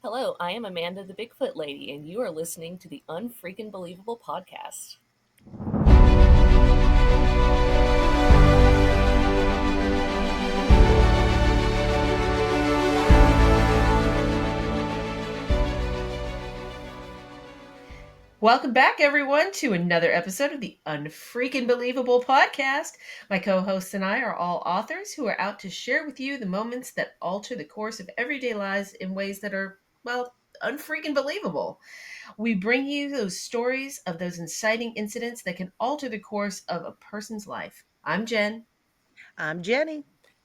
Hello, I am Amanda the Bigfoot Lady, and you are listening to the UNFREAKINGBELIEVABLE podcast. Welcome back, everyone, to another episode of the UNFREAKINGBELIEVABLE podcast. My co-hosts and I are all authors who are out to share with you the moments that alter the course of everyday lives in ways that are, well, unfreaking believable. We bring you those stories of those inciting incidents that can alter the course of a person's life. I'm Jen. I'm Jenny.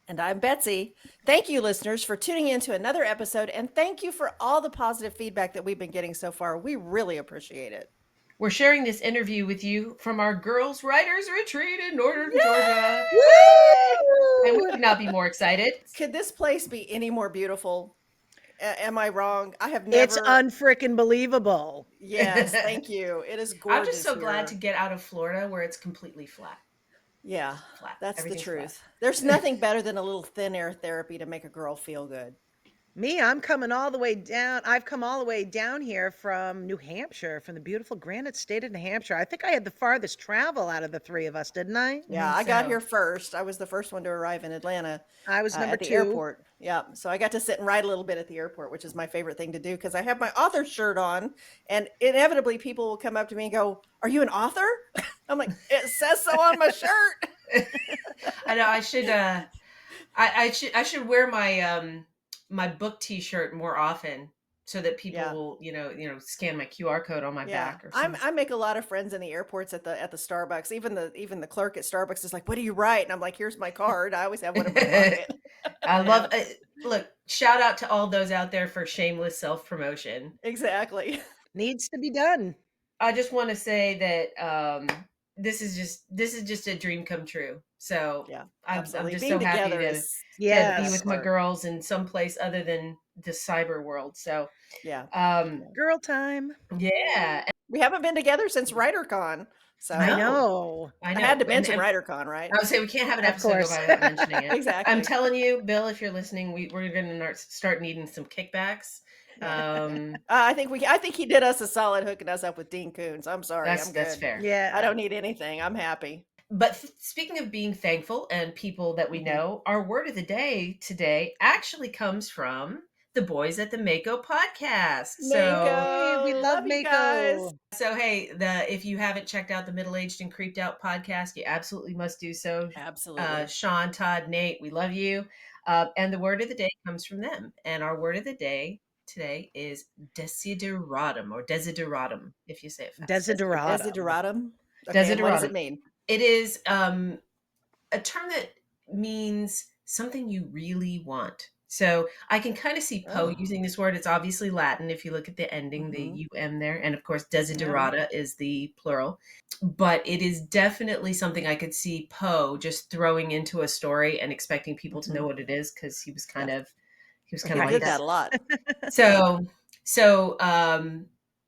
And I'm Betsy. Thank you, listeners, for tuning in to another episode. And thank you for all the positive feedback that we've been getting so far. We really appreciate it. We're sharing this interview with you from our Girls Writers Retreat in Northern Georgia. Woo! And we could not be more excited. Could this place be any more beautiful? Am I wrong? I have never. It's unfreaking believable. Yes, thank you. It is gorgeous. I'm just so here. glad to get out of Florida where it's completely flat. Yeah, Flat. that's the Everything's truth. flat. There's nothing better than a little thin air therapy to make a girl feel good. Me, I'm coming all the way down. I've come all the way down here from New Hampshire, from the beautiful Granite State of New Hampshire. I think I had the farthest travel out of the three of us, didn't I? Yeah, I got here first. I was the first one to arrive in Atlanta. I was number at the two. airport. Yeah, so I got to sit and write a little bit at the airport, which is my favorite thing to do because I have my author shirt on, and inevitably people will come up to me and go, "Are you an author?" I'm like, "It says so on my shirt." I know I should. I should wear my my book T-shirt more often so that people will scan my QR code on my back or something. I make a lot of friends in the airports at the Starbucks. Even the clerk at Starbucks is like, "What do you write?" And I'm like, "Here's my card. I always have one in my pocket." I love it. Look, shout out to all those out there for shameless self-promotion. Exactly. Needs to be done. I just want to say that this is just a dream come true. So Yeah, I'm absolutely. just Being so happy together to is be with my smart. girls in some place other than the cyber world. So yeah. Girl time. yeah. We haven't been together since WriterCon. So I know. I had to mention WriterCon, right? I would say we can't have an Of episode go course. by without mentioning it. Exactly. I'm telling you, Bill, if you're listening, we're going to start needing some kickbacks. I think he did us a solid hooking us up with Dean Koontz. I'm sorry. I'm good. That's fair. Yeah. I don't need anything. I'm happy. But speaking of being thankful and people that we know, our word of the day today actually comes from the boys at the Mako podcast. Mako, we love you Mako. guys. So hey, if you haven't checked out the Middle Aged and Creeped Out podcast, you absolutely must do so. Absolutely. Sean, Todd, Nate, we love you. And the word of the day comes from them. And our word of the day today is desideratum, or desideratum, if you say it fast. Desideratum. Okay, Desideratum. what does it mean? It is a term that means something you really want. So I can kind of see Poe using this word. It's obviously Latin if you look at the ending, the UM there. And of course, desiderata is the plural. But it is definitely something I could see Poe just throwing into a story and expecting people to know what it is, because he was kind of like did that a lot. So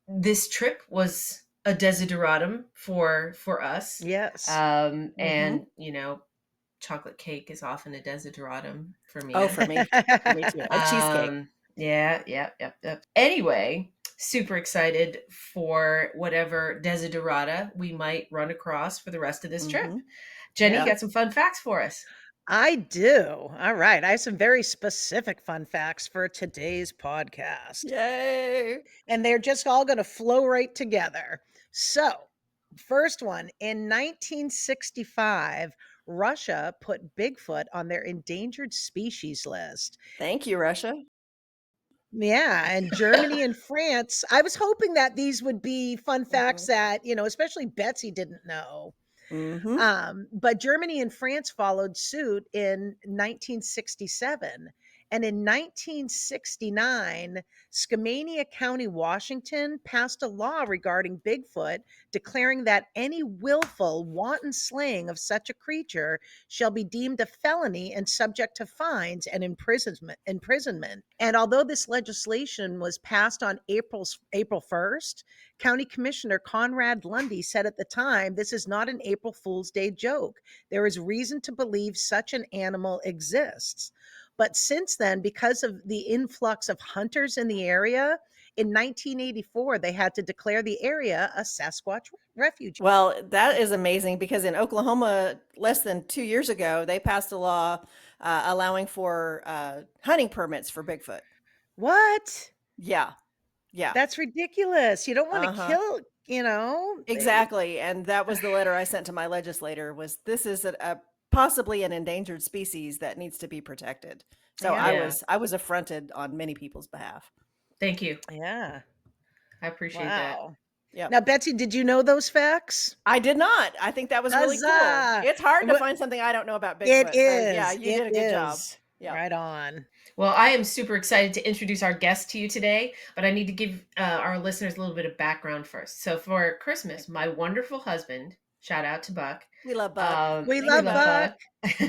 this trip was a desideratum for us. Yes. And chocolate cake is often a desideratum for me. Oh, for me. Me too. A cheesecake. Yeah. Anyway, super excited for whatever desiderata we might run across for the rest of this trip. Jenny, got some fun facts for us. I do. All right. I have some very specific fun facts for today's podcast. Yay. And they're just all going to flow right together. So, first one, in 1965, Russia put Bigfoot on their endangered species list. Thank you, Russia. Yeah, and Germany and France. I was hoping that these would be fun facts that, especially Betsy didn't know. But Germany and France followed suit in 1967. And in 1969, Skamania County, Washington passed a law regarding Bigfoot, declaring that any willful, wanton slaying of such a creature shall be deemed a felony and subject to fines and imprisonment. And although this legislation was passed on April 1st, County Commissioner Conrad Lundy said at the time, "This is not an April Fool's Day joke. There is reason to believe such an animal exists." But since then, because of the influx of hunters in the area, in 1984, they had to declare the area a Sasquatch refuge. Well, that is amazing because in Oklahoma, less than 2 years ago, they passed a law allowing for hunting permits for Bigfoot. What? Yeah. Yeah. That's ridiculous. You don't want to Uh-huh. kill, Exactly. And that was the letter I sent to my legislator was this is a possibly an endangered species that needs to be protected. So Yeah. I was affronted on many people's behalf. Thank you. Yeah. I appreciate that. Wow. Yep. Now, Betsy, did you know those facts? I did not. I think that was really cool. Huzzah! It's hard to Wha- find something I don't know about It Bigfoot. So yeah, is. you It did a good job. is. Yeah. Right on. Well, I am super excited to introduce our guest to you today, but I need to give our listeners a little bit of background first. So for Christmas, my wonderful husband, shout out to Buck. We love Buck. We Thank love you,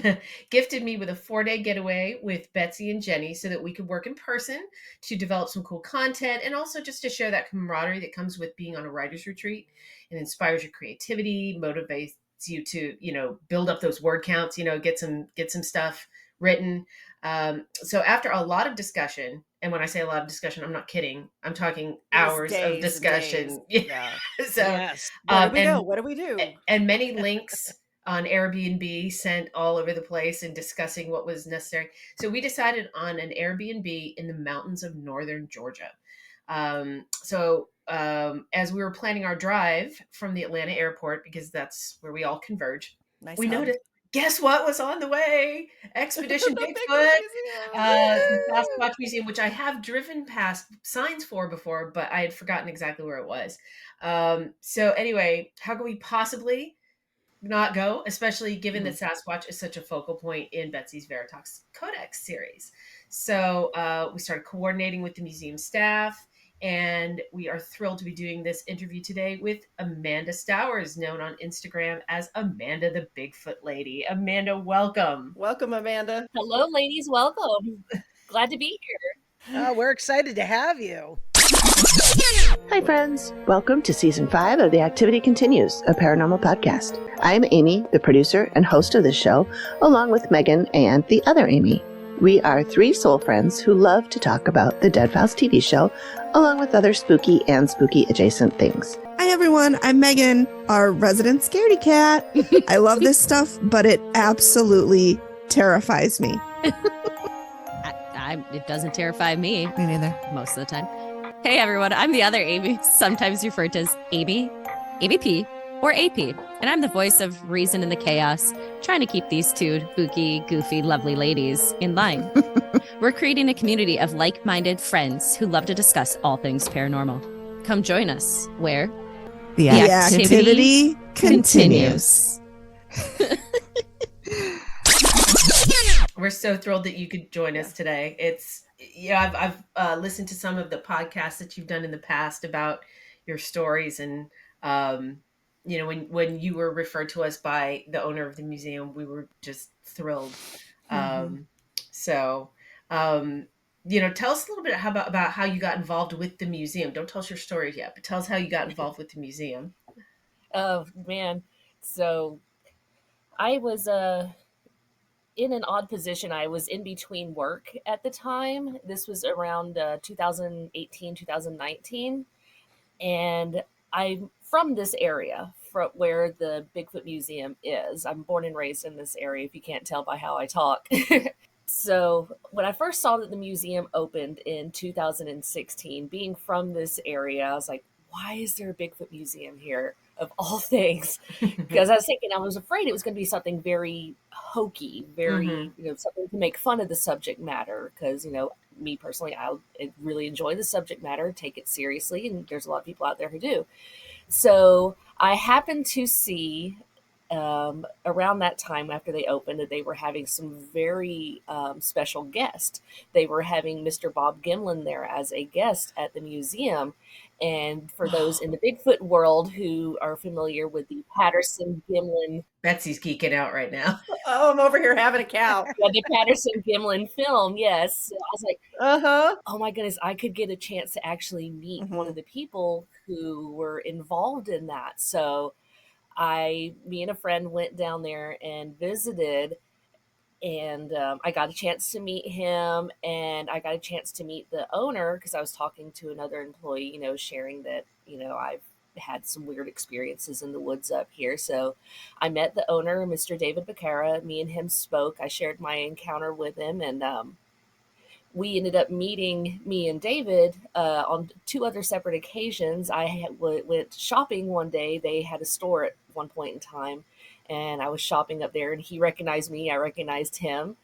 Buck. Gifted me with a 4-day getaway with Betsy and Jenny so that we could work in person to develop some cool content and also just to share that camaraderie that comes with being on a writer's retreat. It inspires your creativity, motivates you to, build up those word counts, get some stuff written. So after a lot of discussion, and when I say a lot of discussion, I'm not kidding. I'm talking It was hours days of and discussion. days. Yeah. So Yes. Where do we go? and What do we do? and many links on Airbnb sent all over the place and discussing what was necessary. So we decided on an Airbnb in the mountains of northern Georgia. As we were planning our drive from the Atlanta airport, because that's where we all converge, Nice we hub. noticed, guess what was on the way? Expedition The Bigfoot, Museum. the Sasquatch Museum, which I have driven past signs for before, but I had forgotten exactly where it was. So anyway, how can we possibly not go, especially given that Sasquatch is such a focal point in Betsy's Veritas Codex series? So we started coordinating with the museum staff, and we are thrilled to be doing this interview today with Amanda Stowers, known on Instagram as Amanda the Bigfoot Lady. Amanda, welcome. Welcome, Amanda. Hello, ladies. Welcome. Glad to be here. Oh, we're excited to have you. Hi, friends. Welcome to Season 5 of The Activity Continues, a paranormal podcast. I'm Amy, the producer and host of this show, along with Megan and the other Amy. We are 3 soul friends who love to talk about the Dead Files TV show, along with other spooky and spooky adjacent things. Hi, everyone. I'm Megan, our resident scaredy cat. I love this stuff, but it absolutely terrifies me. It doesn't terrify me Me neither. most of the time. Hey, everyone. I'm the other Amy, sometimes referred to as Amy, ABP, or AP. And I'm the voice of reason in the chaos, trying to keep these 2 spooky, goofy, lovely ladies in line. We're creating a community of like-minded friends who love to discuss all things paranormal. Come join us where The activity activity continues. We're so thrilled that you could join us today. I've listened to some of the podcasts that you've done in the past about your stories, and when you were referred to us by the owner of the museum, we were just thrilled. Tell us a little bit about how you got involved with the museum. Don't tell us your story yet, but tell us how you got involved with the museum. Oh, man. So I was in an odd position. I was in between work at the time. This was around 2018, 2019. And I'm from this area, from where the Bigfoot Museum is. I'm born and raised in this area, if you can't tell by how I talk. So when I first saw that the museum opened in 2016, being from this area, I was like, why is there a Bigfoot museum here, of all things? Because I was afraid it was going to be something very hokey, very, something to make fun of the subject matter. Because, me personally, I really enjoy the subject matter, take it seriously, and there's a lot of people out there who do. So I happened to see around that time after they opened that they were having some very special guests. They were having Mr. Bob Gimlin there as a guest at the museum. And for those in the Bigfoot world who are familiar with the Patterson Gimlin, Betsy's geeking out right now. Oh, I'm over here having a cow. the Patterson Gimlin film, yes. So I was like, oh my goodness, I could get a chance to actually meet one of the people who were involved in that. So me and a friend went down there and visited. And I got a chance to meet him, and I got a chance to meet the owner because I was talking to another employee, sharing that, I've had some weird experiences in the woods up here. So I met the owner, Mr. David Becerra. Me and him spoke. I shared my encounter with him, and we ended up meeting, me and David, on two other separate occasions. Went shopping one day. They had a store at one point in time, and I was shopping up there, and he recognized me. I recognized him,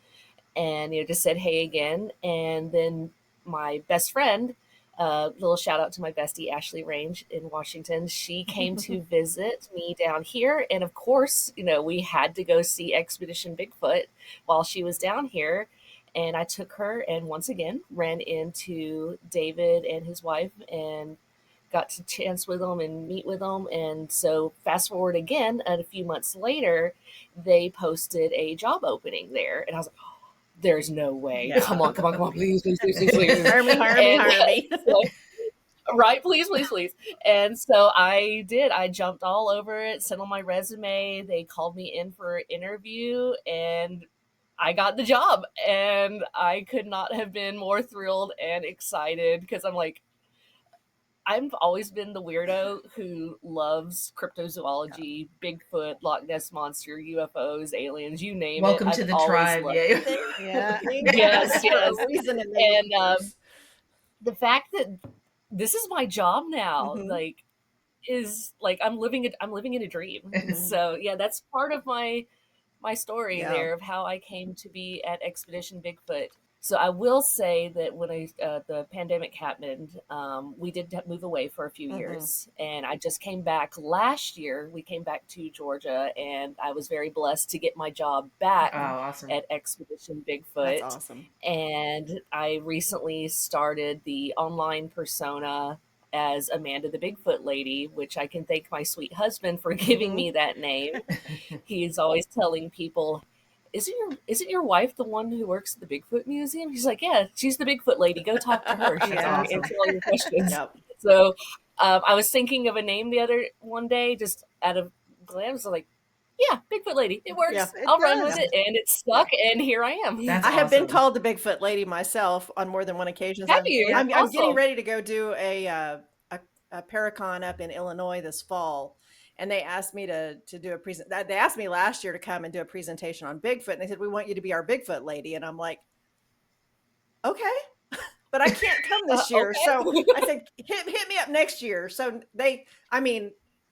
and just said hey again. And then my best friend, little shout out to my bestie Ashley Range in Washington. She came to visit me down here, and of course, we had to go see Expedition Bigfoot while she was down here. And I took her, and once again ran into David and his wife, and got to chance with them and meet with them. And so fast forward again, and a few months later, they posted a job opening there, and I was like, oh, there's no way. Yeah. Come on, please, please. Hire me. Right, please. And so I did. I jumped all over it, sent on my resume. They called me in for an interview, and I got the job. And I could not have been more thrilled and excited, because I'm like, I've always been the weirdo who loves cryptozoology, Bigfoot, Loch Ness Monster, UFOs, aliens, you name Welcome it. to I've the always tribe. loved Yeah. it. Yeah. Yes. For a reason in the And universe. the fact that this is my job now, Mhm. is like I'm living in a dream. So yeah, that's part of my story Yeah. there of how I came to be at Expedition Bigfoot. So I will say that when the pandemic happened, we did move away for a few years, and I just came back last year. We came back to Georgia, and I was very blessed to get my job back Oh, awesome. at Expedition That's Bigfoot. awesome. And I recently started the online persona as Amanda the Bigfoot Lady, which I can thank my sweet husband for giving me that name. He's always telling people, isn't your wife the one who works at the Bigfoot Museum? He's like, yeah, she's the Bigfoot Lady. Go talk to her. She's Yeah. going to answer all your questions. Yep. So I was thinking of a name one day, just out of glance, like, yeah, Bigfoot Lady. It works. Yeah. It I'll run does. with it. And it stuck, and here I am. That's I have been awesome. called the Bigfoot Lady myself on more than one occasion. Have you? I'm Awesome. getting ready to go do a Paracon up in Illinois this fall, and they asked me to do a present. They asked me last year to come and do a presentation on Bigfoot, and they said, we want you to be our Bigfoot Lady. And I'm like, okay, but I can't come this year. Okay. So I said, hit me up next year. So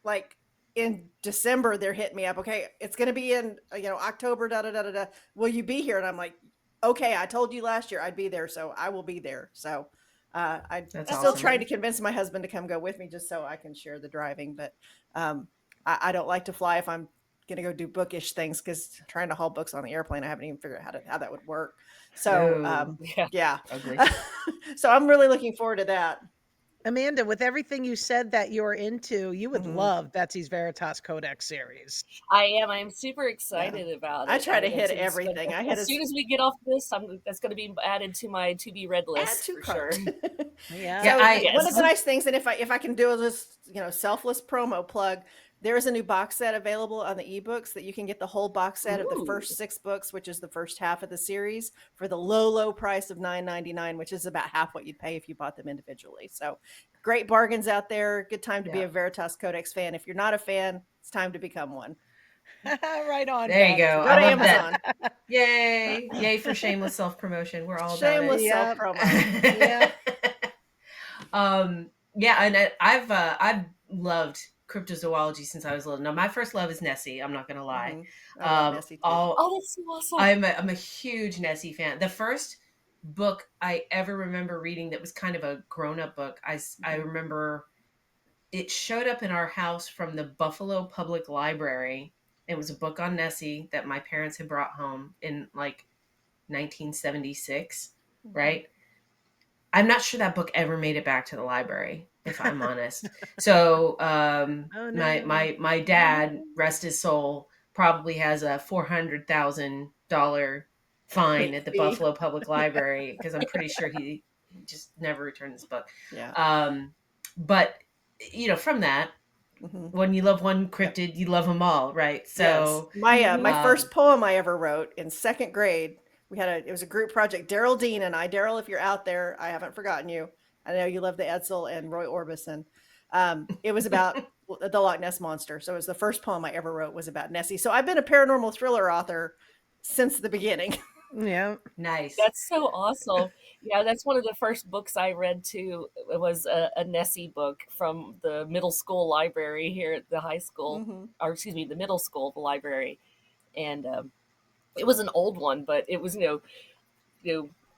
like in December, they're hitting me up. Okay, it's going to be in October. Da da da da da. Will you be here? And I'm like, okay, I told you last year I'd be there, so I will be there. So I'm That's still awesome. trying to convince my husband to come go with me, just so I can share the driving. But I don't like to fly if I'm going to go do bookish things, because trying to haul books on the airplane, I haven't even figured out how that would work. So No. yeah. Ugly. So I'm really looking forward to that. Amanda, with everything you said that you're into, you would Mhm. love Betsy's Veritas Codex series. I am. I'm super excited about it. I try to hit it's gonna- everything. I hit as soon as we get off this, that's going to be added to my to be read add list to for sure. cart. Yeah. So Yeah, one of the nice things, and if I can do this, selfless promo plug, there is a new box set available on the ebooks that you can get the whole box set of the Ooh. first 6 books, which is the first half of the series, for the low price of $9.99, which is about half what you'd pay if you bought them individually. So great bargains out there. Good time to be Yeah. a Veritas Codex fan. If you're not a fan, it's time to become one. Right on. There you Betsy. go. Go I to love Amazon. that. Yay. Yay for shameless self-promotion. We're all Shameless about Yep. self-promo. Yep. it. Yeah, and I've loved cryptozoology since I was little. Now, my first love is Nessie. I'm not gonna lie. I love Nessie too. Oh, that's so awesome. I'm a huge Nessie fan. The first book I ever remember reading that was kind of a grown-up book, I remember it showed up in our house from the Buffalo Public Library. It was a book on Nessie that my parents had brought home in like 1976, right? I'm not sure that book ever made it back to the library, if I'm honest. So Oh, no. my dad, rest his soul, probably has a $400,000 fine at the Fee. Buffalo Public Library, because I'm pretty sure he just never returned this book. Yeah. But from that, when you love one cryptid, you love them all, right? So, My um, first poem I ever wrote in second grade. It was a group project. Daryl Dean and I. Daryl, if you're out there, I haven't forgotten you. I know you love the Edsel and Roy Orbison. It was about the Loch Ness monster. So it was the first poem I ever wrote was about Nessie. So I've been a paranormal thriller author since the beginning. Yeah. nice. That's so awesome. Yeah, that's one of the first books I read too. It was a Nessie book from the middle school library here at the high school, or excuse me, the middle school, the library. And it was an old one, but it was,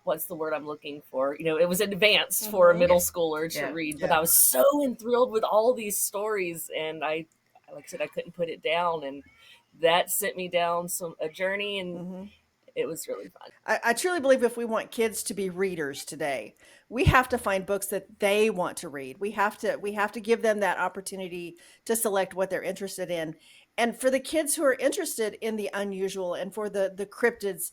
what's the word I'm looking for? It was advanced for a middle schooler to Yeah. read, but I was so enthralled with all these stories, and like I said, I couldn't put it down, and that sent me down a journey, and it was really fun. I truly believe if we want kids to be readers today, we have to find books that they want to read. We have to give them that opportunity to select what they're interested in. And for the kids who are interested in the unusual and for the cryptids,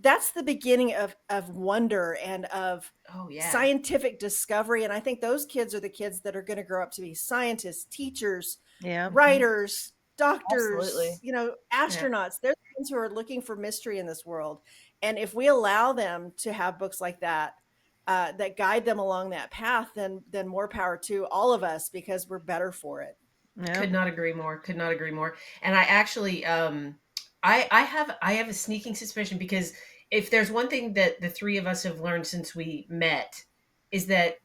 that's the beginning of wonder and of Oh, yeah. scientific discovery. And I think those kids are the kids that are going to grow up to be scientists, teachers, Yeah. writers, doctors, Absolutely. astronauts. They're the ones who are looking for mystery in this world. And if we allow them to have books like that, that guide them along that path, then more power to all of us because we're better for it. Yeah. Could not agree more. Could not agree more. And I actually, I have a sneaking suspicion because if there's one thing that the three of us have learned since we met, is that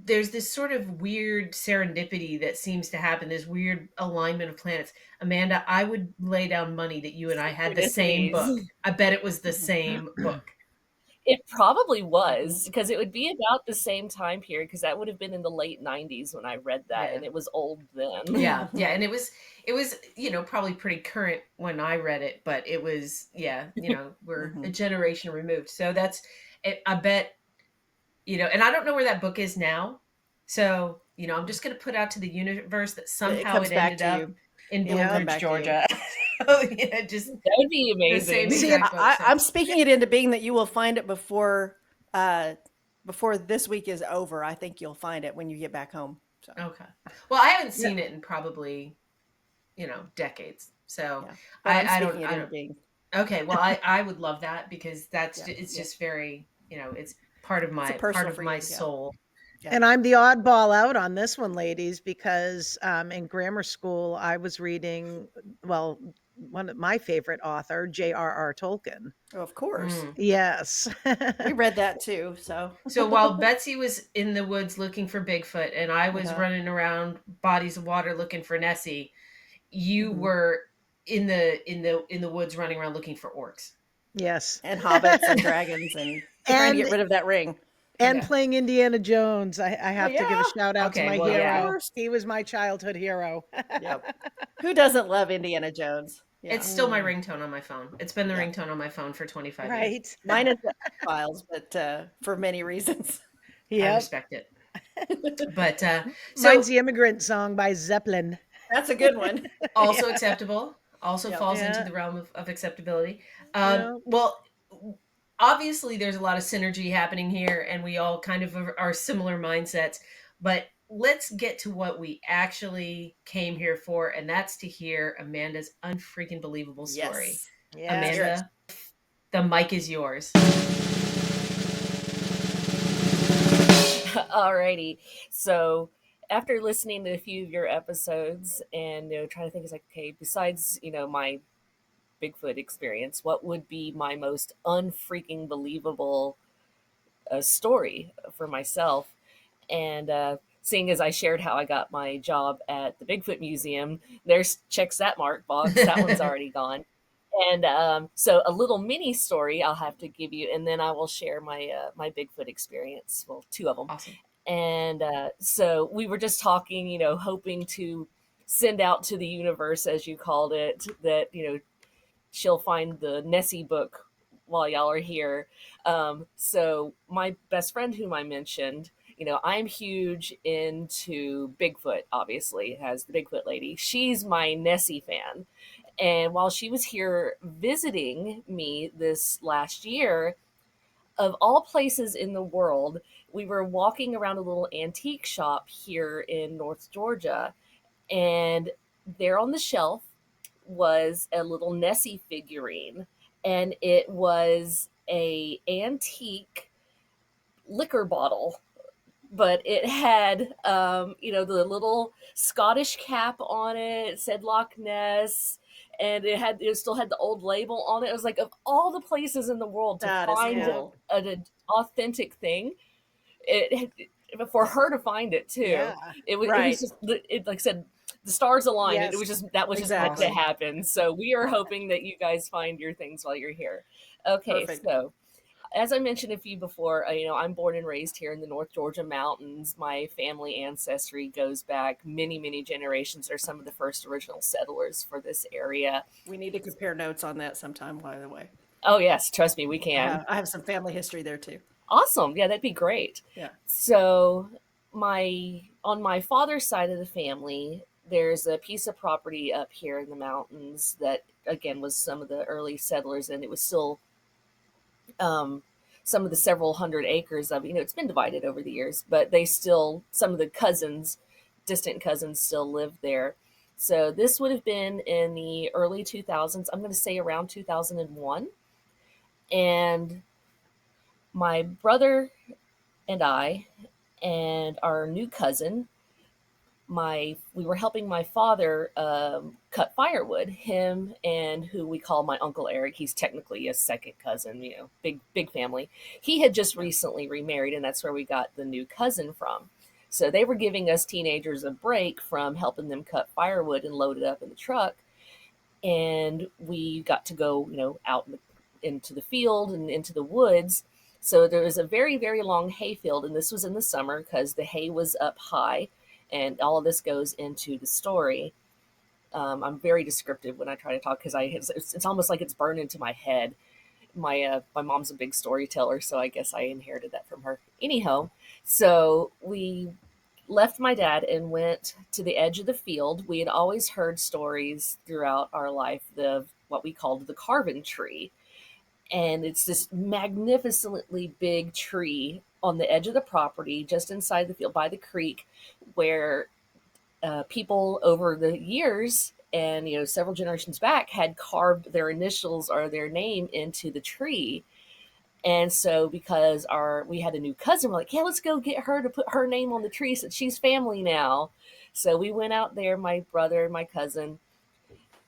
there's this sort of weird serendipity that seems to happen, this weird alignment of planets. Amanda, I would lay down money that you and I had the same book. Synchronicities. I bet it was the same book. It probably was because it would be about the same time period because that would have been in the late 90s when I read that, Yeah. and it was old then. Yeah, yeah, and it was probably pretty current when I read it, but it was we're a generation removed. So that's I bet and I don't know where that book is now. So, I'm just going to put out to the universe that somehow comes it back ended to up you. in It will come Blue Ridge, back to you. Georgia. Oh, yeah, just That would be the same amazing. See, exact book. So. I'm speaking it into being that you will find it before this week is over. I think you'll find it when you get back home. So. Okay. Well, I haven't seen it in probably, decades. So Yeah. But I'm I speaking don't. it into being. Okay. Well, I would love that because it's Yeah. just very, it's part of my personal for you, soul. Yeah. And I'm the oddball out on this one, ladies, because in grammar school, I was reading, one of my favorite author, J.R.R. Tolkien. Oh, of course. Yes. We read that too. So while Betsy was in the woods looking for Bigfoot and I was Uh-huh. running around bodies of water looking for Nessie, you were in the woods running around looking for orcs. Yes. And hobbits and dragons and trying to get rid of that ring. And playing Indiana Jones. I have to give a shout out to Okay, my well, hero. yeah. Of course. He was my childhood hero. Yep. Who doesn't love Indiana Jones? Yeah. It's still my ringtone on my phone. It's been the ringtone on my phone for 25 years. Right. Mine is Files, but for many reasons. I Yep. respect it. But Mine's the Immigrant Song by Zeppelin. That's a good one. also acceptable. Also Yep. falls into the realm of acceptability. Well, obviously there's a lot of synergy happening here and we all kind of are similar mindsets, but let's get to what we actually came here for, and that's to hear Amanda's unfreaking believable story. Yes. Amanda, the mic is yours. Alrighty. So after listening to a few of your episodes and trying to think, it's like, okay, besides my Bigfoot experience, what would be my most unfreaking believable story for myself? And seeing as I shared how I got my job at the Bigfoot Museum, checks that mark box. That one's already gone. And so a little mini story I'll have to give you, and then I will share my my Bigfoot experience. Well, two of them. Awesome. And so we were just talking, hoping to send out to the universe, as you called it, that she'll find the Nessie book while y'all are here. So my best friend, whom I mentioned, I'm huge into Bigfoot, obviously, as the Bigfoot lady. She's my Nessie fan. And while she was here visiting me this last year, of all places in the world, we were walking around a little antique shop here in North Georgia, and there on the shelf was a little Nessie figurine, and it was a antique liquor bottle, but it had the little Scottish cap on it. It said Loch Ness, and it still had the old label on it. It was like, of all the places in the world to That is find cool. an authentic thing, for her to find it too. Yeah. It was Right. just, like I said, the stars aligned. Yes. It was just meant Exactly. to happen. So we are hoping that you guys find your things while you're here. Okay, Perfect. so as I mentioned a few before, I'm born and raised here in the North Georgia mountains. My family ancestry goes back many, many generations. They're some of the first original settlers for this area. We need to compare notes on that sometime, by the way. Oh yes, trust me, we can. I have some family history there too. Awesome. Yeah, that'd be great. Yeah. So on my father's side of the family, there's a piece of property up here in the mountains that again was some of the early settlers, and it was still some of the several hundred acres of, it's been divided over the years, but some of the distant cousins still live there. So this would have been in the early 2000s. I'm going to say around 2001. And my brother and I and our new cousin, we were helping my father cut firewood. Him and who we call my Uncle Eric. He's technically a second cousin. Big family. He had just recently remarried, and that's where we got the new cousin from. So they were giving us teenagers a break from helping them cut firewood and load it up in the truck, and we got to go, out into the field and into the woods. So there was a very, very long hay field, and this was in the summer because the hay was up high. And all of this goes into the story. I'm very descriptive when I try to talk because it's almost like it's burned into my head. My mom's a big storyteller, so I guess I inherited that from her. Anyhow, so we left my dad and went to the edge of the field. We had always heard stories throughout our life of what we called the carven tree. And it's this magnificently big tree on the edge of the property, just inside the field by the creek, where people over the years and several generations back had carved their initials or their name into the tree. And so because we had a new cousin, we're like, yeah, let's go get her to put her name on the tree since she's family now. So we went out there, my brother and my cousin,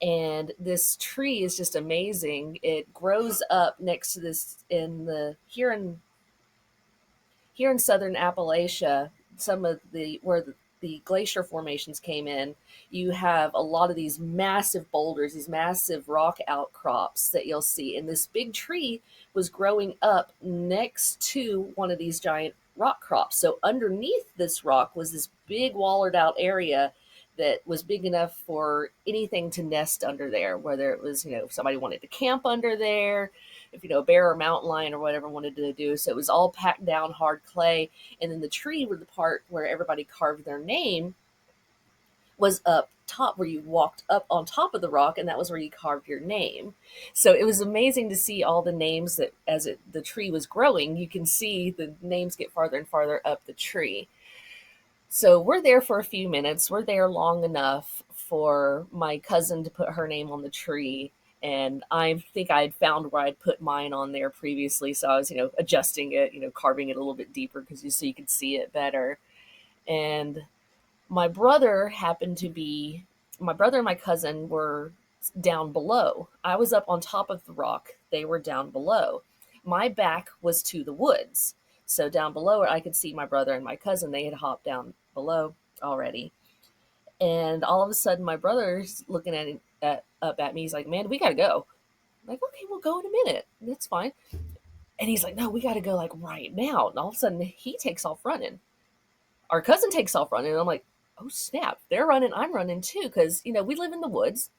and this tree is just amazing. It grows up next to this here in southern Appalachia, some of where the glacier formations came in. You have a lot of these massive boulders, these massive rock outcrops that you'll see. And this big tree was growing up next to one of these giant rock crops. So underneath this rock was this big wallered out area that was big enough for anything to nest under there, whether it was, if somebody wanted to camp under there, if, a bear or mountain lion or whatever wanted to do. So it was all packed down hard clay. And then the tree, where the part where everybody carved their name, was up top, where you walked up on top of the rock, and that was where you carved your name. So it was amazing to see all the names that the tree was growing, you can see the names get farther and farther up the tree. So we're there for a few minutes. We're there long enough for my cousin to put her name on the tree. And I think I had found where I'd put mine on there previously. So I was, adjusting it, carving it a little bit deeper so you could see it better. And my brother and my cousin were down below. I was up on top of the rock. They were down below. My back was to the woods. So down below, I could see my brother and my cousin. They had hopped down below already. And all of a sudden, my brother's looking up at me. He's like, man, we got to go. I'm like, okay, we'll go in a minute. That's fine. And he's like, no, we got to go like right now. And all of a sudden, he takes off running. Our cousin takes off running. And I'm like, oh, snap. They're running. I'm running too. Because, we live in the woods.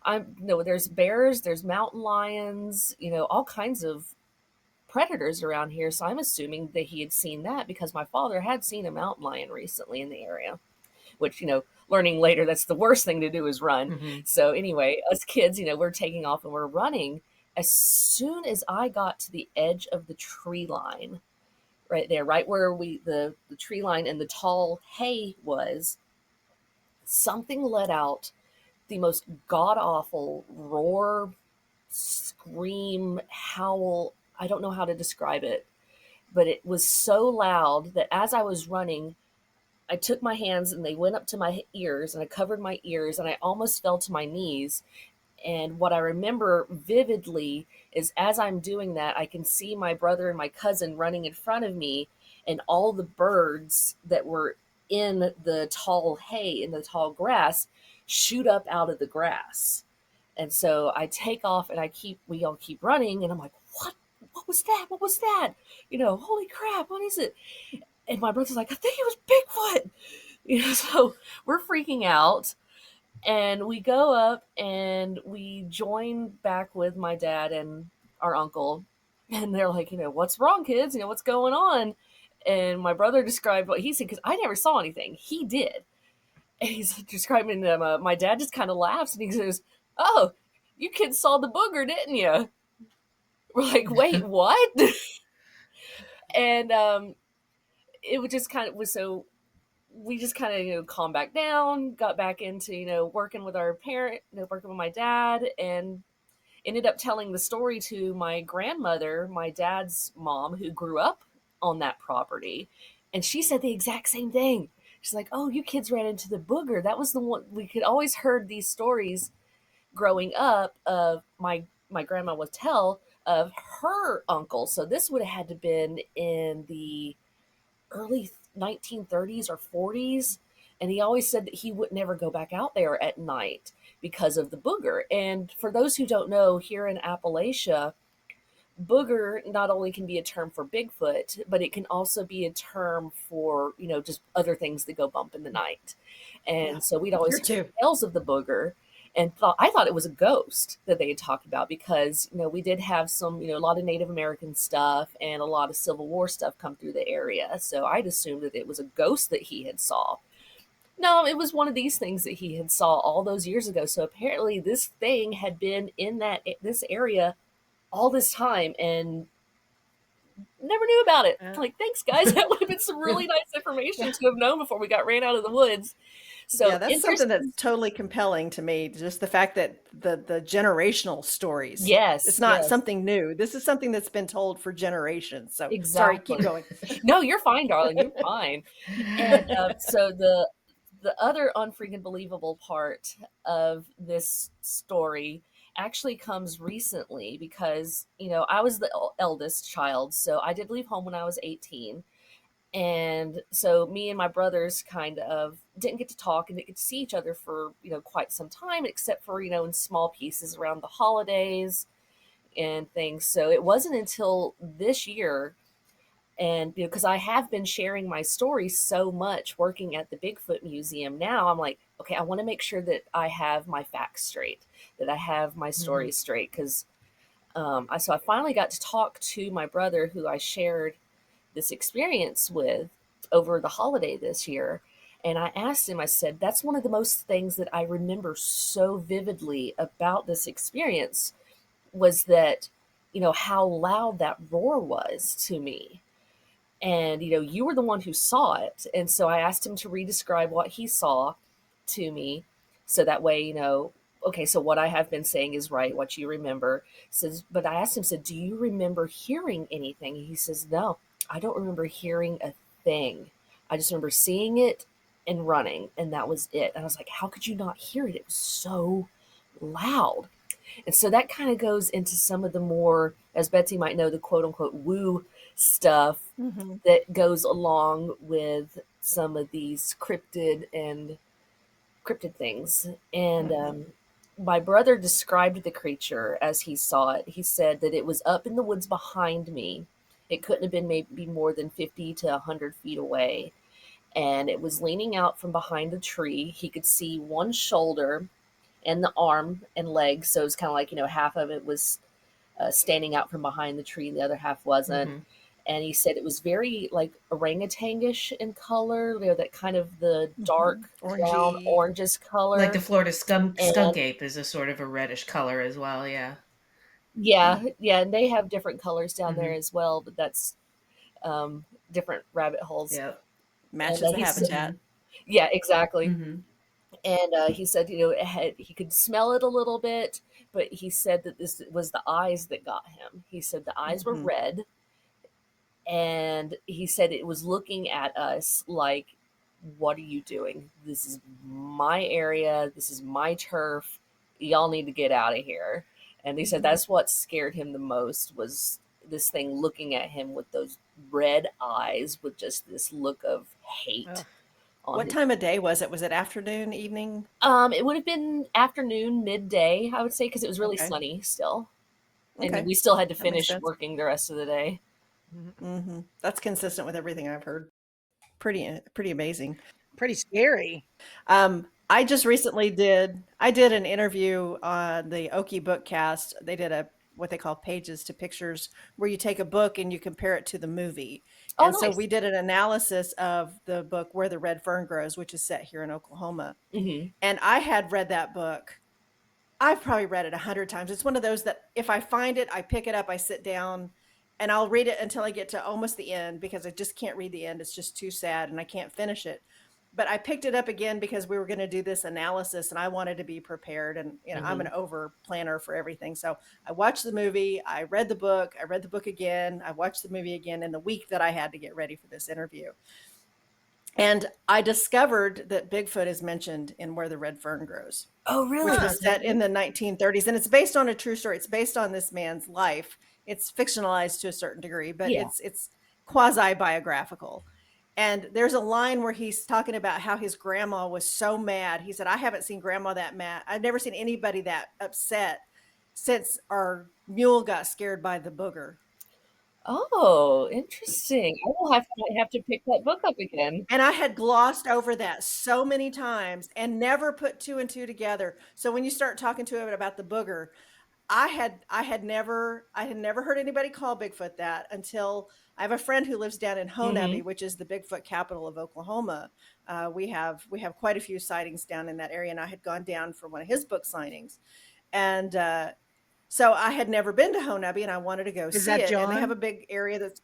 There's bears, there's mountain lions, all kinds of predators around here. So I'm assuming that he had seen that because my father had seen a mountain lion recently in the area, which, learning later, that's the worst thing to do is run. Mm-hmm. So anyway, us kids, we're taking off and we're running, As soon as I got to the edge of the tree line, right there, right where the tree line and the tall hay was, something let out the most god awful roar, scream, howl. I don't know how to describe it, but it was so loud that as I was running, I took my hands and they went up to my ears and I covered my ears and I almost fell to my knees. And what I remember vividly is as I'm doing that, I can see my brother and my cousin running in front of me, and all the birds that were in the tall hay, in the tall grass, shoot up out of the grass. And so I take off and we all keep running. And I'm like, what? What was that? What was that? Holy crap, what is it? And my brother's like, I think it was Bigfoot. So we're freaking out. And we go up and we join back with my dad and our uncle. And they're like, what's wrong, kids? What's going on? And my brother described what he said because I never saw anything. He did. And he's describing them. My dad just kind of laughs and he says, oh, you kids saw the booger, didn't you? We're like, wait, what? And it was just kind of was so we just kind of calmed back down, got back into working with our parent, working with my dad, and ended up telling the story to my grandmother, my dad's mom, who grew up on that property, and she said the exact same thing. She's like, oh, you kids ran into the booger. That was the one. We could always heard these stories growing up of my grandma would tell of her uncle. So this would have had to been in the early 1930s or 40s. And he always said that he would never go back out there at night because of the booger. And for those who don't know, here in Appalachia, booger not only can be a term for Bigfoot, but it can also be a term for, just other things that go bump in the night. And so we'd always hear tales of the booger and I thought it was a ghost that they had talked about because, we did have some, a lot of Native American stuff and a lot of Civil War stuff come through the area. So I'd assumed that it was a ghost that he had saw. No, it was one of these things that he had saw all those years ago. So apparently this thing had been in this area all this time and never knew about it. Like, thanks guys. That would have been some really nice information to have known before we got ran out of the woods. So that's something that's totally compelling to me. Just the fact that the generational stories. Yes. It's not something new. This is something that's been told for generations. So exactly. Sorry, keep going. No, you're fine, darling. You're fine. And so the other unfreaking believable part of this story actually comes recently because, I was the eldest child. So I did leave home when I was 18. And so me and my brothers kind of didn't get to talk and didn't get to see each other for, quite some time, except for, in small pieces around the holidays and things. So it wasn't until this year, and, because I have been sharing my story so much working at the Bigfoot Museum now, I'm like, okay, I want to make sure that I have my facts straight, that I have my story straight. Because so I finally got to talk to my brother who I shared this experience with over the holiday this year. And I asked him, I said, that's one of the most things that I remember so vividly about this experience was that, how loud that roar was to me. And, you were the one who saw it. And so I asked him to re-describe what he saw to me. So that way, okay, so what I have been saying is right, what you remember. Says, but I asked him, said, do you remember hearing anything? And he says, no, I don't remember hearing a thing. I just remember seeing it and running, and that was it. And I was like, how could you not hear it? It was so loud. And so that kind of goes into some of the more, as Betsy might know, the quote unquote woo stuff that goes along with some of these cryptid things. And my brother described the creature as he saw it. He said that it was up in the woods behind me. It couldn't have been maybe more than 50 to 100 feet away. And it was leaning out from behind the tree. He could see one shoulder and the arm and legs. So it was kind of like, half of it was standing out from behind the tree and the other half wasn't. And he said it was very like orangutangish in color, that kind of the dark brown orangish color. Like the Florida skunk ape is a sort of a reddish color as well, yeah. Yeah, yeah, and they have different colors down there Mhm. as well, but that's different rabbit holes. Yep. And Matches the he's habitat. Mhm. yeah, exactly. Mhm. And he said, he could smell it a little bit, but he said that this was the eyes that got him. He said the eyes were Mm-hmm. red, and he said it was looking at us like, what are you doing? This is my area. This is my turf. Y'all need to get out of here. And he said that's what scared him the most, was this thing looking at him with those red eyes with just this look of hate Ugh. on What his. time of day was it? Was it afternoon, evening? It would have been afternoon, midday, I would say, because it was really Okay. sunny still. And Okay. we still had to That makes finish sense. working the rest of the day. Mm-hmm. That's consistent with everything I've heard. Pretty amazing. Pretty scary. I just recently did an interview on the Okie Bookcast. They did what they call pages to pictures, where you take a book and you compare it to the movie. Oh, And so nice. we did an analysis of the book Where the Red Fern Grows, which is set here in Oklahoma. Hmm. And I had read that book. I've probably read it 100 times. It's one of those that if I find it, I pick it up, I sit down, and I'll read it until I get to almost the end, because I just can't read the end. It's just too sad and I can't finish it. But I picked it up again because we were going to do this analysis and I wanted to be prepared. And, I'm Hmm. an over planner for everything. So I watched the movie, I read the book again, I watched the movie again in the week that I had to get ready for this interview. And I discovered that Bigfoot is mentioned in Where the Red Fern Grows, Oh, really? which was set in the 1930s. And it's based on a true story. It's based on this man's life. It's fictionalized to a certain degree, but Yeah. it's quasi biographical. And there's a line where he's talking about how his grandma was so mad. He said, I haven't seen grandma that mad. I've never seen anybody that upset since our mule got scared by the booger. Oh, interesting. I will have to pick that book up again. And I had glossed over that so many times and never put two and two together. So when you start talking to him about the booger, I had never heard anybody call Bigfoot that until I have a friend who lives down in Hmm. Honebby, which is the Bigfoot capital of Oklahoma. We have quite a few sightings down in that area, and I had gone down for one of his book signings, and so I had never been to Honebby, and I wanted to go Is see that it. And they have a John? big area that's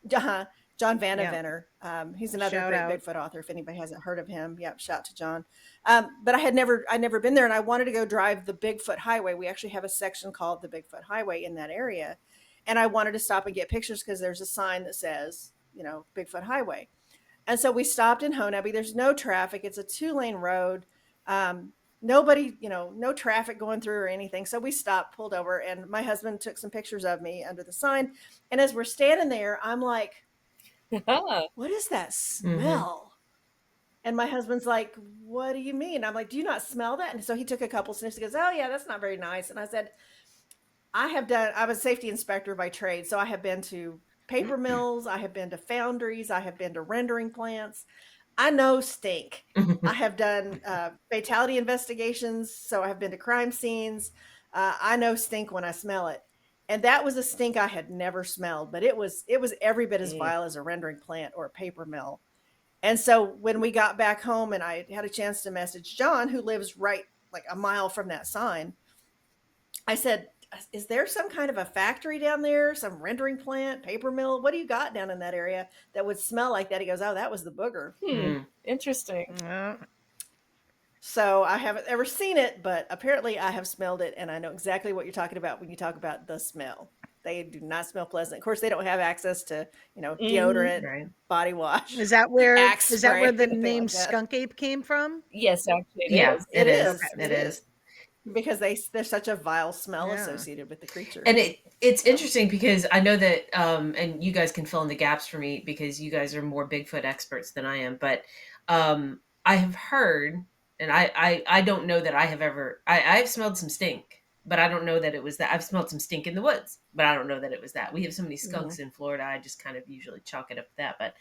John Yeah. Vandevenner. He's another Shout great out. Bigfoot author. If anybody hasn't heard of him, yep, shout to John. But I never been there, and I wanted to go drive the Bigfoot Highway. We actually have a section called the Bigfoot Highway in that area, and I wanted to stop and get pictures because there's a sign that says, Bigfoot Highway. And so we stopped in Honebby. There's no traffic. It's a 2-lane road. Nobody, no traffic going through or anything. So we stopped, pulled over, and my husband took some pictures of me under the sign. And as we're standing there, I'm like, what is that Mhm. smell? And my husband's like, what do you mean? I'm like, do you not smell that? And so he took a couple sniffs. He goes, oh, yeah, that's not very nice. And I said, I'm a safety inspector by trade. So I have been to paper mills. I have been to foundries. I have been to rendering plants. I know stink. I have done fatality investigations. So I have been to crime scenes. I know stink when I smell it. And that was a stink I had never smelled, but it was every bit as Mm. vile as a rendering plant or a paper mill. And so when we got back home and I had a chance to message John, who lives right like a mile from that sign, I said, is there some kind of a factory down there, some rendering plant, paper mill? What do you got down in that area that would smell like that? He goes, oh, that was the booger. Mm. Interesting. So I haven't ever seen it, but apparently I have smelled it, and I know exactly what you're talking about when you talk about the smell. They do not smell pleasant. Of course, they don't have access to, Mhm. deodorant, Right. body wash, Is that where axe is that where spray, the anything name like that. skunk ape came from? Yes, actually it Yeah, is. it It is. is. Okay. It It is. is because there's such a vile smell Yeah. associated with the creature. And it's So, interesting because I know that and you guys can fill in the gaps for me because you guys are more Bigfoot experts than I am, but I have heard, and I don't know that I have ever I've smelled some stink, but I don't know that it was that. I've smelled some stink in the woods, but I don't know that it was that. We have so many mhm. skunks in Florida, I just kind of usually chalk it up to that. But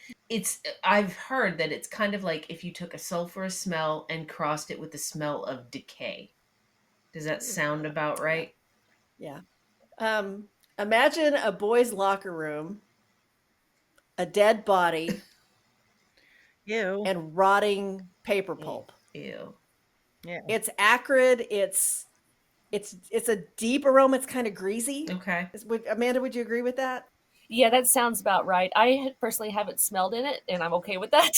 I've heard that it's kind of like if you took a sulfurous smell and crossed it with the smell of decay. Does that sound about Yeah, right? yeah. Imagine a boys' locker room, a dead body, Ew. and rotting paper Mm. pulp. Ew. Yeah. It's acrid. It's It's a deep aroma. It's kind of greasy. Okay. Amanda, would you agree with that? Yeah, that sounds about right. I personally haven't smelled in it, and I'm okay with that.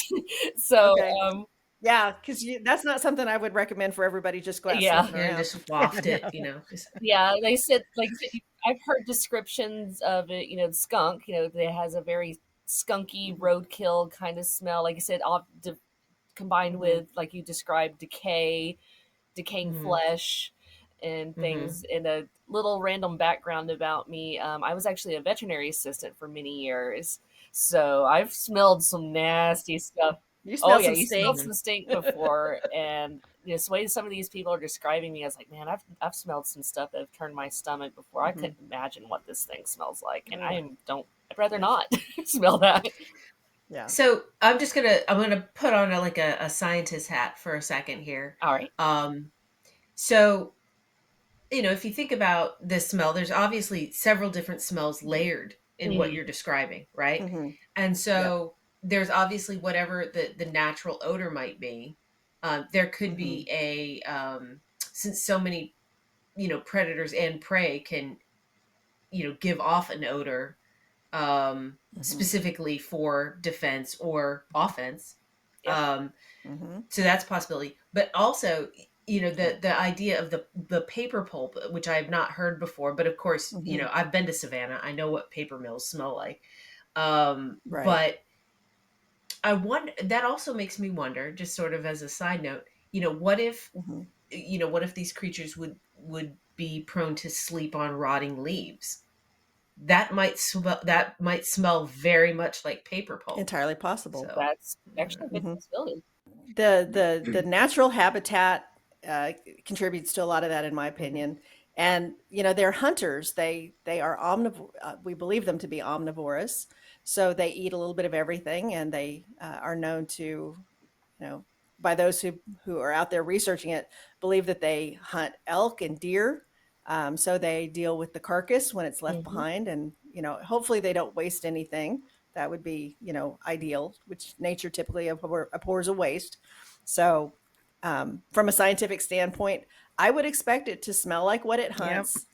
So, Okay. Yeah, because that's not something I would recommend for everybody. Just go out yeah. sniffing Yeah, around. just waft it, No. Yeah, they said, like, I've heard descriptions of it, skunk, it has a very skunky roadkill kind of smell. Like I said, combined with, like you described, decaying flesh and things. And a little random background about me, I was actually a veterinary assistant for many years. So I've smelled some nasty stuff. You Oh smell yeah, some you smelled stink. some stink before, and the way some of these people are describing me, I was like, man, I've smelled some stuff that have turned my stomach before. I couldn't imagine what this thing smells like, and I'd rather not smell that. Yeah. So I'm gonna put on a scientist hat for a second here. All right. So if you think about this smell, there's obviously several different smells layered in what you're describing, right? Mm-hmm. And so there's obviously whatever the natural odor might be. There could be since so many predators and prey can give off an odor specifically for defense or offense. Yep. So that's a possibility. But also, the idea of the paper pulp, which I have not heard before, but of course, I've been to Savannah. I know what paper mills smell like. Right. But I wonder, that also makes me wonder, just sort of as a side note, what if what if these creatures would be prone to sleep on rotting leaves? That might smell very much like paper pulp. Entirely possible. So, That's actually a good possibility. The natural habitat contributes to a lot of that, in my opinion. And they're hunters. They are omnivore. We believe them to be omnivorous, so they eat a little bit of everything, and they are known to, by those who are out there researching it, believe that they hunt elk and deer. So they deal with the carcass when it's left behind, and hopefully they don't waste anything. That would be ideal, which nature typically abhors a waste. So from a scientific standpoint, I would expect it to smell like what it hunts,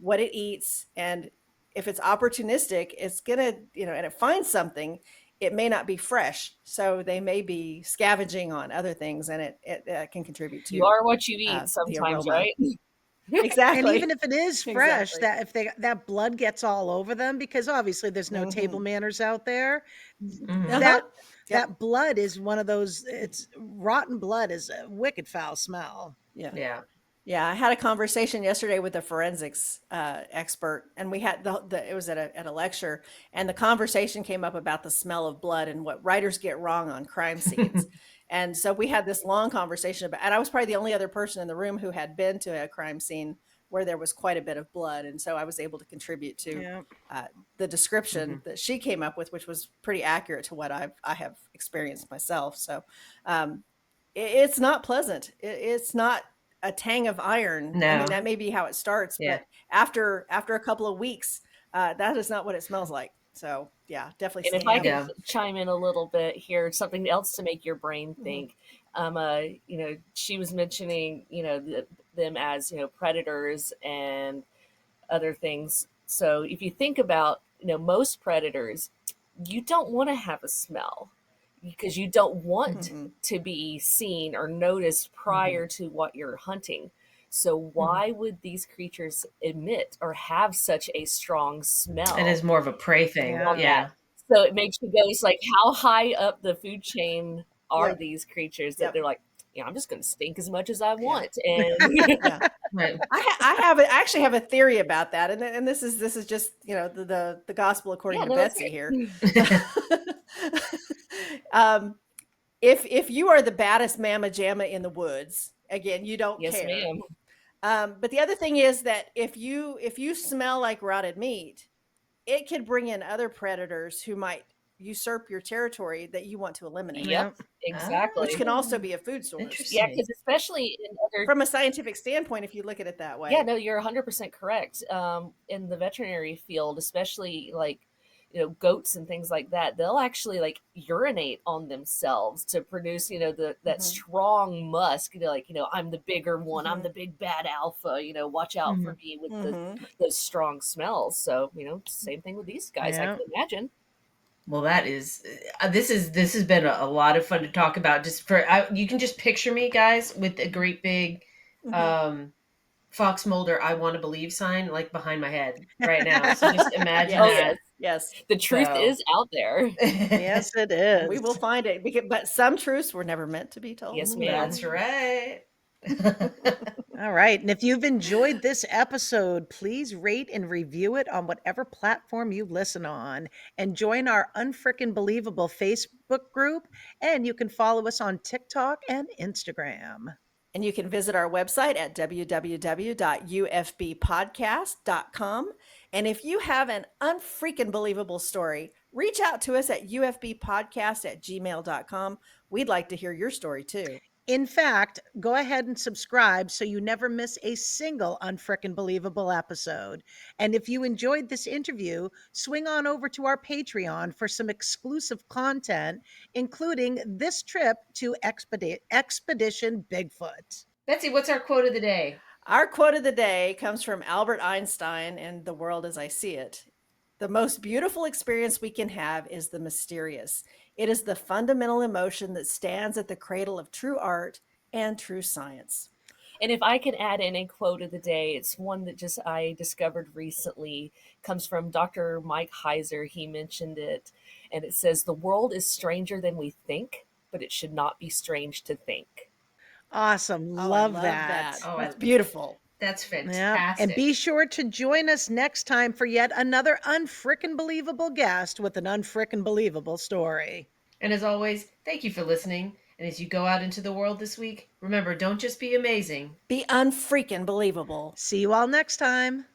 what it eats, and if it's opportunistic, it's gonna and it finds something. It may not be fresh, so they may be scavenging on other things, and it can contribute to You are what you eat the sometimes, aroma. right? Exactly. And even if it is fresh, Exactly. that blood gets all over them, because obviously there's no table manners out there. mhm. That Yep. that blood is one of those. It's rotten blood is a wicked foul smell. Yeah. I had a conversation yesterday with a forensics expert, and we had it was at a lecture, and the conversation came up about the smell of blood and what writers get wrong on crime scenes. And so we had this long conversation about, and I was probably the only other person in the room who had been to a crime scene where there was quite a bit of blood, and so I was able to contribute to the description that she came up with, which was pretty accurate to what I have experienced myself. So it's not pleasant. It's not a tang of iron. No. I mean, that may be how it starts, but after a couple of weeks, that is not what it smells like. So yeah, definitely. And if I could chime in a little bit here, something else to make your brain think. She was mentioning, them as, predators and other things. So if you think about, most predators, you don't want to have a smell, because you don't want to be seen or noticed prior to what you're hunting. So why would these creatures emit or have such a strong smell? It is more of a prey thing. Yeah. So it makes you go, it's like, how high up the food chain are these creatures that they're like, I'm just going to stink as much as I want. And right. I actually have a theory about that, and this is just the gospel according to Betsy here. If you are the baddest mamma jamma in the woods, again, you don't care. Ma'am. But the other thing is that if you smell like rotted meat, it could bring in other predators who might usurp your territory that you want to eliminate. Yep, exactly. Which can also be a food source. Yeah, because especially in other... From a scientific standpoint, if you look at it that way. Yeah, no, you're 100% correct. In the veterinary field, especially, like, goats and things like that, they'll actually like urinate on themselves to produce, that strong musk, like, I'm the bigger one, I'm the big bad alpha, watch out for me with those strong smells. So, same thing with these guys, I Yeah. can imagine. Well, that is this has been a lot of fun to talk about. Just you can just picture me, guys, with a great big Fox Mulder "I want to believe" sign like behind my head right now. So just imagine Yes. that. Yes. The truth So- is out there. Yes, it And we is. will find it. But some truths were never meant to be told. Yes, ma'am. That's right. All right. And if you've enjoyed this episode, please rate and review it on whatever platform you listen on, and join our Unfrickin' Believable Facebook group. And you can follow us on TikTok and Instagram. And you can visit our website at www.ufbpodcast.com. And if you have an unfreaking believable story, reach out to us at ufbpodcast@gmail.com. We'd like to hear your story too. In fact, go ahead and subscribe so you never miss a single Unfrickin' Believable episode. And if you enjoyed this interview, swing on over to our Patreon for some exclusive content, including this trip to Expedition Bigfoot. Betsy, what's our quote of the day? Our quote of the day comes from Albert Einstein and The World as I See It. The most beautiful experience we can have is the mysterious. It is the fundamental emotion that stands at the cradle of true art and true science. And if I can add in a quote of the day, it's one that just I discovered recently, comes from Dr. Mike Heiser. He mentioned it, and it says, "The world is stranger than we think, but it should not be strange to think." Awesome. Oh, I love that. Oh, That's beautiful. That's Yeah. fantastic. And be sure to join us next time for yet another unfrickin' believable guest with an unfrickin' believable story. And as always, thank you for listening. And as you go out into the world this week, remember, don't just be amazing. Be unfreaking believable. See you all next time.